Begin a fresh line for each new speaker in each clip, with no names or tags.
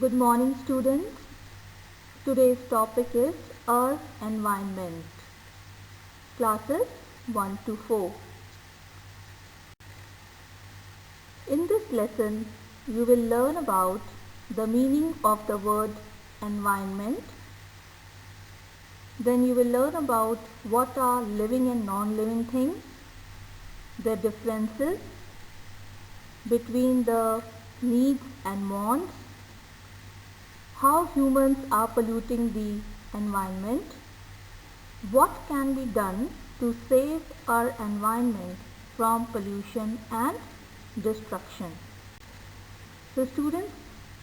Good morning, students. Today's topic is Earth Environment. Classes 1 to 4. In this lesson, you will learn about the meaning of the word environment. Then you will learn about what are living and non-living things, the differences between the needs and wants, how humans are polluting the environment, what can be done to save our environment from pollution and destruction. So students,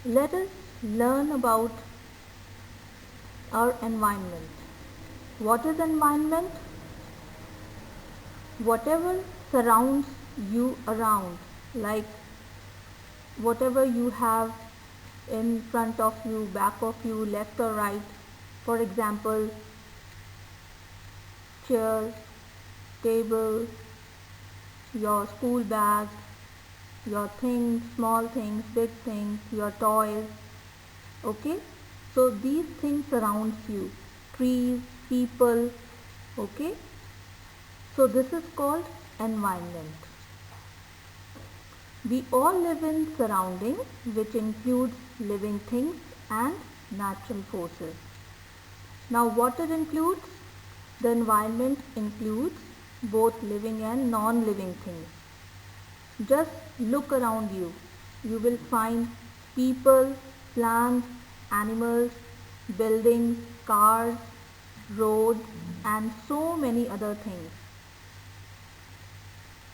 let us learn about our environment. What is environment? Whatever surrounds you around, like whatever you have in front of you, back of you, left or right. For example, chairs, table, your school bag, your things, small things, big things, your toys. Okay, so these things surrounds you, trees, people. Okay, so this is called environment. We all live in surroundings which includes living things and natural forces. Now what it includes? The environment includes both living and non-living things. Just look around you. You will find people, plants, animals, buildings, cars, roads and so many other things.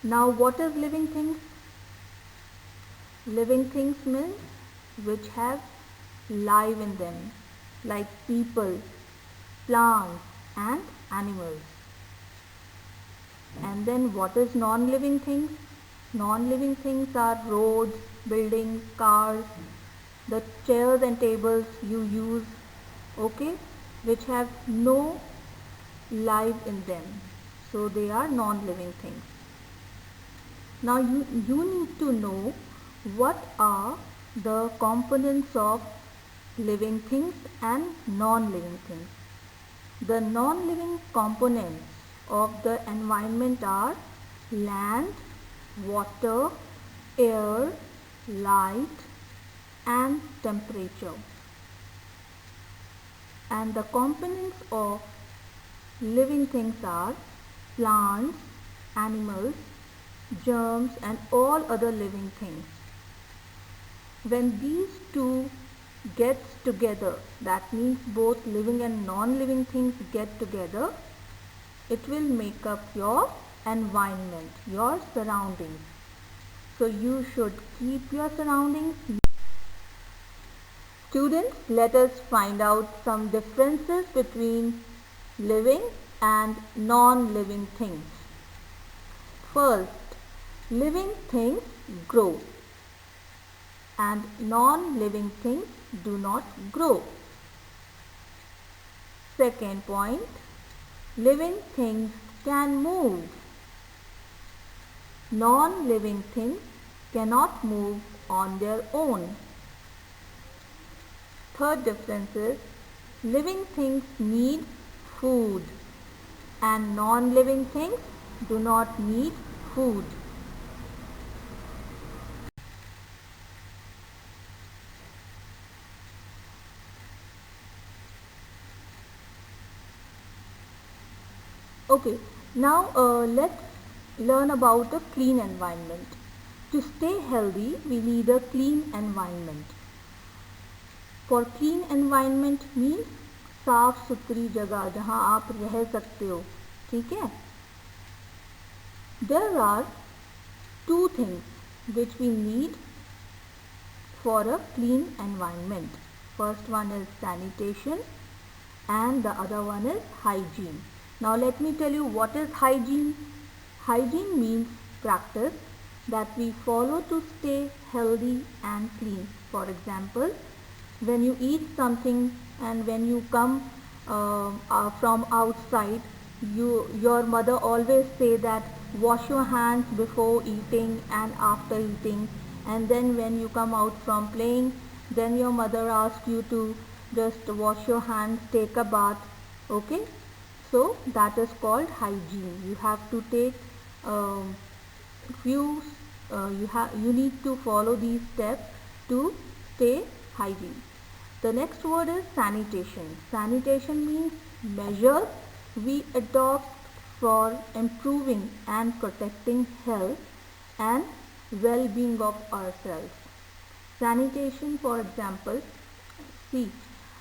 Now what is living things? Living things means which have life in them, like people, plants and animals. And then what is non-living things? Non-living things are roads, buildings, cars, the chairs and tables you use, okay, which have no life in them. So they are non-living things. Now you need to know what are the components of living things and non-living things. The non-living components of the environment are land, water, air, light and temperature. And the components of living things are plants, animals, germs and all other living things. When these two get together, that means both living and non-living things get together, it will make up your environment, your surroundings. So you should keep your surroundings. Students, let us find out some differences between living and non-living things. First, living things grow and non-living things do not grow. Second point, living things can move. Non-living things cannot move on their own. Third difference is, living things need food and non-living things do not need food. Okay, now let's learn about a clean environment. To stay healthy, we need a clean environment. For clean environment means साफ सुथरी जगह जहाँ आप रह सकते हो, ठीक है? There are two things which we need for a clean environment. First one is sanitation and the other one is hygiene. Now let me tell you what is hygiene. Hygiene means practice that we follow to stay healthy and clean. For example, when you eat something and when you come from outside, your mother always say that wash your hands before eating and after eating, and then when you come out from playing, then your mother asks you to just wash your hands, take a bath. Okay, so that is called hygiene. You have to take few you need to follow these steps to stay hygiene. The next word is sanitation. Sanitation means measures we adopt for improving and protecting health and well-being of ourselves. Sanitation, for example, see,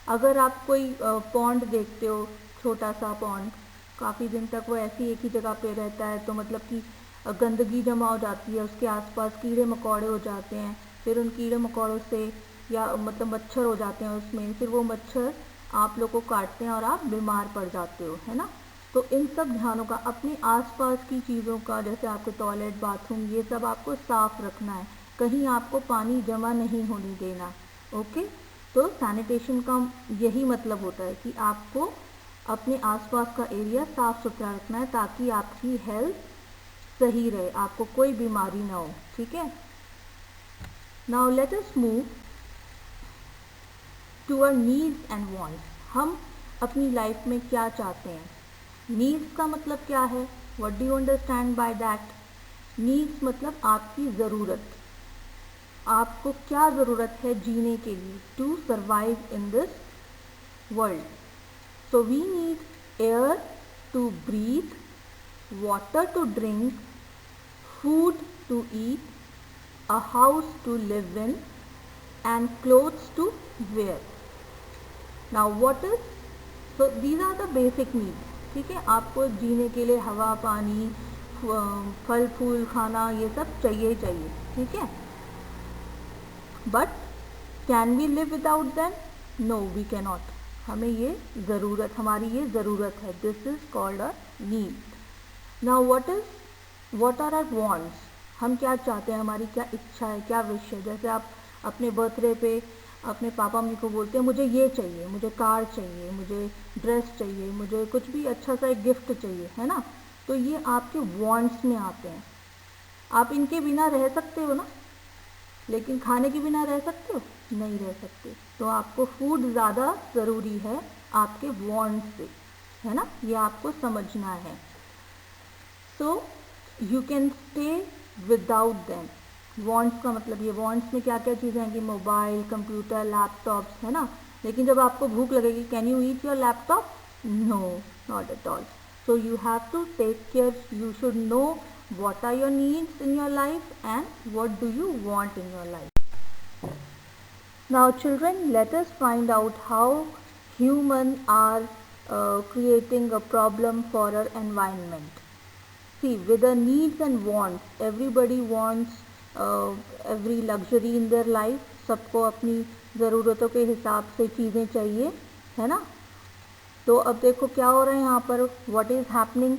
अगर आप कोई pond देखते हो, छोटा सा pond, काफ़ी दिन तक वो ऐसी एक ही जगह पे रहता है, तो मतलब कि गंदगी जमा हो जाती है, उसके आसपास कीड़े मकोड़े हो जाते हैं, फिर उन कीड़े मकोड़ों से या मतलब मच्छर हो जाते हैं उसमें, फिर वो मच्छर आप लोग को काटते हैं और आप बीमार पड़ जाते हो, है ना। तो इन सब ध्यानों का, अपने आसपास की चीज़ों का, जैसे आपके टॉयलेट, बाथरूम, ये सब आपको साफ़ रखना है, कहीं आपको पानी जमा नहीं होने देना। ओके, तो सैनिटेशन का यही मतलब होता है कि आपको अपने आसपास का एरिया साफ़ सुथरा रखना है ताकि आपकी हेल्थ सही रहे, आपको कोई बीमारी ना हो। ठीक है, now let us move to our needs and wants. हम अपनी लाइफ में क्या चाहते हैं? नीड्स का मतलब क्या है? What do you understand by that? Needs मतलब आपकी ज़रूरत, आपको क्या ज़रूरत है जीने के लिए, to survive in this world. So we need air to breathe, water to drink, food to eat, a house to live in, and clothes to wear. Now what is, so these are the basic needs. ठीक है, आपको जीने के लिए हवा, पानी, फल फूल खाना, ये सब चाहिए ही चाहिए। ठीक है, but can we live without them? No, we can not. हमें ये ज़रूरत, हमारी ये ज़रूरत है, this is called a need. Now what are our wants? हम क्या चाहते हैं, हमारी क्या इच्छा है, क्या विश है। जैसे आप अपने बर्थडे पे अपने पापा मम्मी को बोलते हैं मुझे ये चाहिए, मुझे कार चाहिए, मुझे ड्रेस चाहिए, मुझे कुछ भी अच्छा सा एक गिफ्ट चाहिए, है ना। तो ये आपके वांट्स में आते हैं। आप इनके बिना रह सकते हो ना, लेकिन खाने के बिना रह सकते हो? नहीं रह सकते। तो आपको फूड ज़्यादा ज़रूरी है आपके वांट्स से, है ना, ये आपको समझना है। So you can stay without them. Wants का मतलब, ये वांट्स में क्या क्या चीज़ें हैं कि मोबाइल, कंप्यूटर, लैपटॉप्स, है ना। लेकिन जब आपको भूख लगेगी, can you eat your laptop? No, not at all. So you have to take care, you should know what are your needs in your life and what do you want in your life. Now children, let us find out how humans are creating a problem for our environment. See, with the needs and wants, everybody wants every luxury in their life. सबको अपनी ज़रूरतों के हिसाब से चीज़ें चाहिए, है ना। तो अब देखो क्या हो रहा है यहाँ पर, what is happening?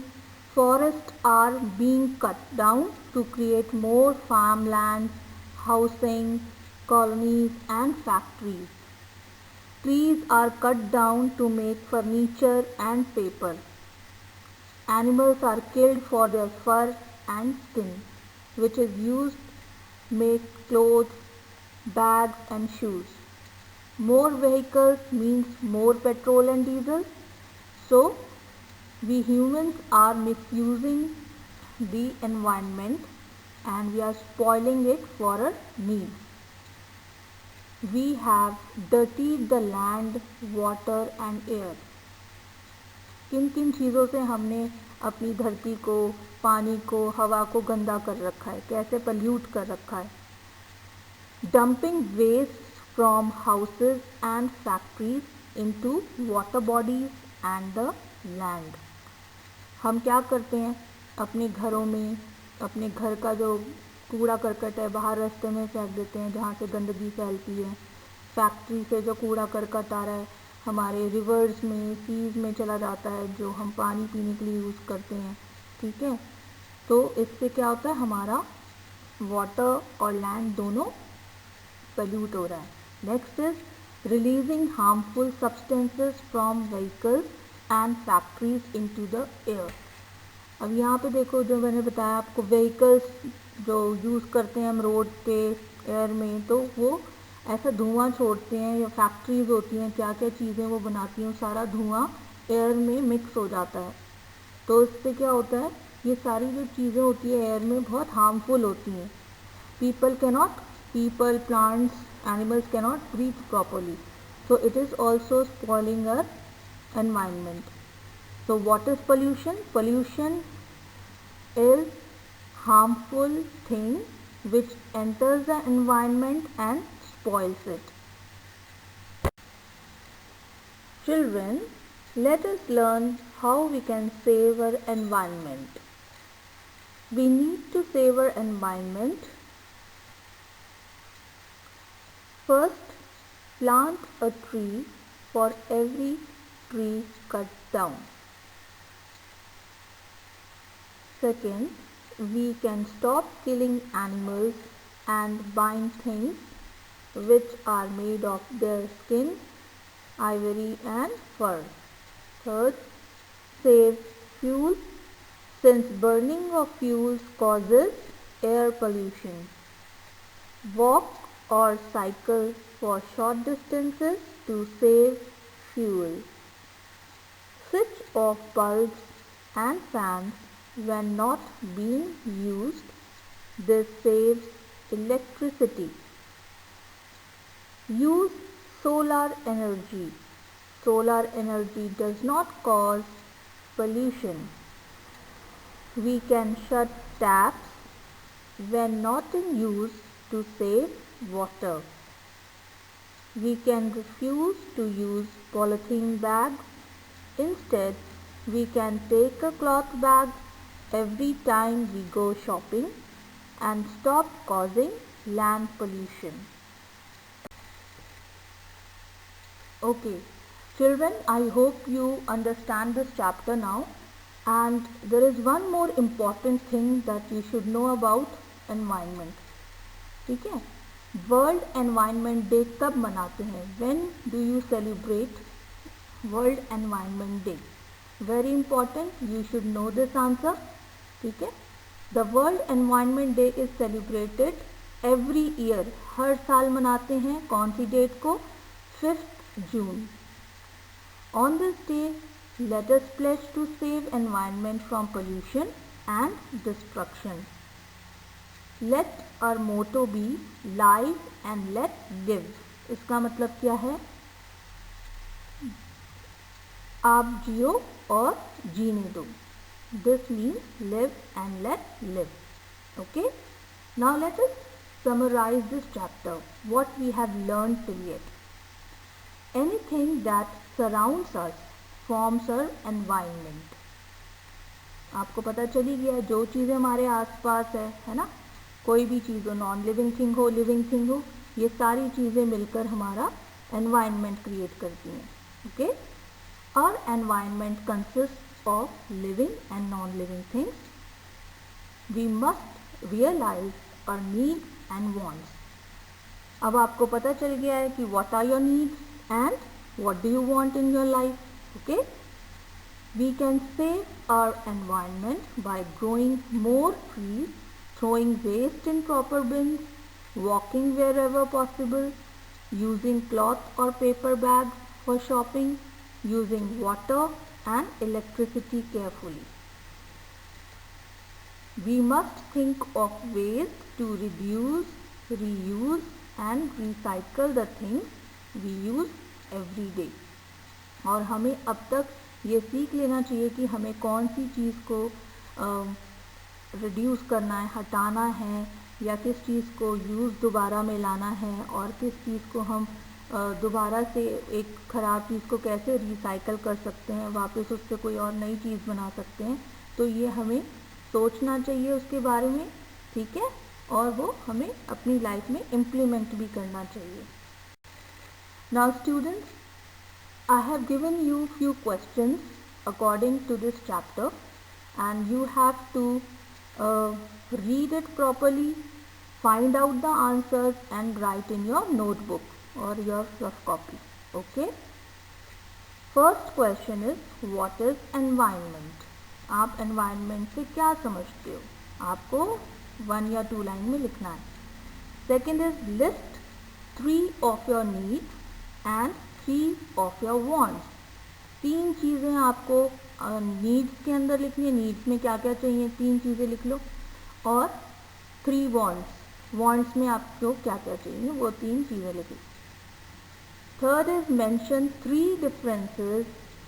Forests are being cut down to create more farmlands, housing, colonies and factories. Trees are cut down to make furniture and paper. Animals are killed for their fur and skin, which is used to make clothes, bags and shoes. More vehicles means more petrol and diesel. So we humans are misusing the environment and we are spoiling it for our needs. We have dirtied the land, water and air. किन किन चीज़ों से हमने अपनी धरती को, पानी को, हवा को गंदा कर रखा है, कैसे पल्यूट कर रखा है। Dumping waste from houses and factories into water bodies and the land. हम क्या करते हैं, अपने घरों में अपने घर का जो कूड़ा करकट है बाहर रास्ते में फेंक देते हैं, जहाँ से गंदगी फैलती है। फैक्ट्री से जो कूड़ा करकट आ रहा है हमारे रिवर्स में, सीज में चला जाता है, जो हम पानी पीने के लिए यूज़ करते हैं। ठीक है, तो इससे क्या होता है, हमारा वाटर और लैंड दोनों पल्यूट हो रहा है। Next is releasing harmful substances from vehicles and factories into the air. अब यहाँ पे देखो, जो मैंने बताया आपको, व्हीकल्स जो यूज़ करते हैं हम रोड पे, एयर में, तो वो ऐसा धुआं छोड़ते हैं, या फैक्ट्रीज होती हैं, क्या क्या चीज़ें वो बनाती हैं, सारा धुआं एयर में मिक्स हो जाता है। तो इससे क्या होता है, ये सारी जो चीज़ें होती है एयर में बहुत हार्मफुल होती हैं। people, plants, animals cannot breathe properly. So it is also spoiling our environment. So what is pollution? Pollution is harmful thing which enters the environment and spoils it. Children, let us learn how we can save our environment. We need to save our environment. First, plant a tree for every tree cut down. Second, we can stop killing animals and buying things which are made of their skin, ivory and fur. Third, save fuel since burning of fuels causes air pollution. Walk or cycle for short distances to save fuel. Switch off bulbs and fans when not being used. This saves electricity. Use solar energy. Solar energy does not cause pollution. We can shut taps when not in use to save water. We can refuse to use polythene bags. Instead, we can take a cloth bag every time we go shopping and stop causing land pollution. Okay, children, I hope you understand this chapter now. And there is one more important thing that you should know about environment. ठीक है, world environment day कब मनाते हैं? When do you celebrate world environment day? Very important, you should know this answer. ठीक है, the world environment day is celebrated every year. हर साल मनाते हैं. कौन सी डेट को? 5 June. On this day let us pledge to save environment from pollution and destruction. Let our motto be live and let live. इसका मतलब क्या है? आप जियो और जीने दो. This means live and let live. Okay? Now let us summarize this chapter. What we have learned till yet. Anything that surrounds us forms our environment. आपको पता चली गया, जो चीज़ें हमारे आसपास है ना, कोई भी चीज़ हो, नॉन लिविंग थिंग हो, लिविंग थिंग हो, ये सारी चीज़ें मिलकर हमारा एनवायरनमेंट क्रिएट करती हैं. ओके, और environment consist of living and non living things. We must realize our need and wants. अब आपको पता चल गया है कि what are your needs and what do you want in your life. Okay, we can save our environment by growing more trees, throwing waste in proper bins, walking wherever possible, using cloth or paper bags for shopping, using water and electricity carefully. We must think of ways to reduce, reuse and recycle the things we use every day. और हमें अब तक ये सीख लेना चाहिए कि हमें कौन सी चीज़ को रिड्यूस करना है, हटाना है, या किस चीज़ को यूज़ दोबारा में लाना है, और किस चीज़ को हम दोबारा से एक ख़राब चीज़ को कैसे रिसाइकल कर सकते हैं, वापस उससे कोई और नई चीज़ बना सकते हैं. तो ये हमें सोचना चाहिए उसके बारे में. ठीक है, और वो हमें अपनी लाइफ में इम्प्लीमेंट भी करना चाहिए. Now students, I have given you few questions according to this chapter, and you have to read it properly, find out the answers and write in your notebook or your rough copy. Okay? First question is, what is environment? आप environment से क्या समझते हो? आपको 1 या 2 line में लिखना है. Second is, list 3 of your needs and 3 of your wants. 3 चीज़ें आपको नीड्स के अंदर लिखनी है, नीड्स में क्या क्या चाहिए 3 चीज़ें लिख लो, और 3 वांट्स में आपको क्या क्या चाहिए वो 3 चीज़ें लिख लो. Third is mention 3 differences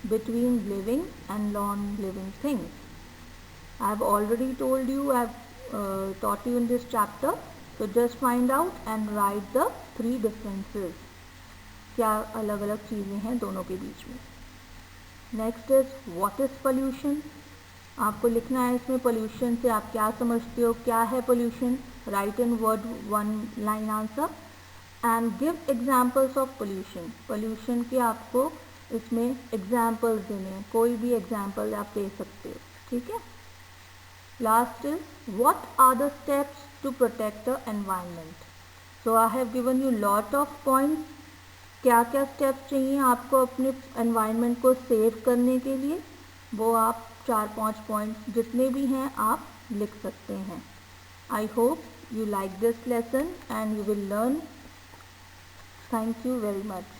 between living and non-living things. I have already told you, I have taught you in this chapter. So just find out and write the 3 differences. क्या अलग अलग चीज़ें हैं दोनों के बीच में. Next is what is pollution. आपको लिखना है इसमें पोल्यूशन से आप क्या समझते हो, क्या है pollution. Right in word 1 line answer and give examples of pollution. Pollution के आपको इसमें एग्जाम्पल्स देने हैं, कोई भी एग्जाम्पल आप दे सकते हो. ठीक है. Last is what are the steps to protect the environment. So I have given you lot of points. क्या क्या स्टेप्स चाहिए आपको अपने एनवायरनमेंट को सेव करने के लिए, वो आप 4-5 पॉइंट्स जितने भी हैं आप लिख सकते हैं. I hope you like this lesson and you will learn. Thank you very much.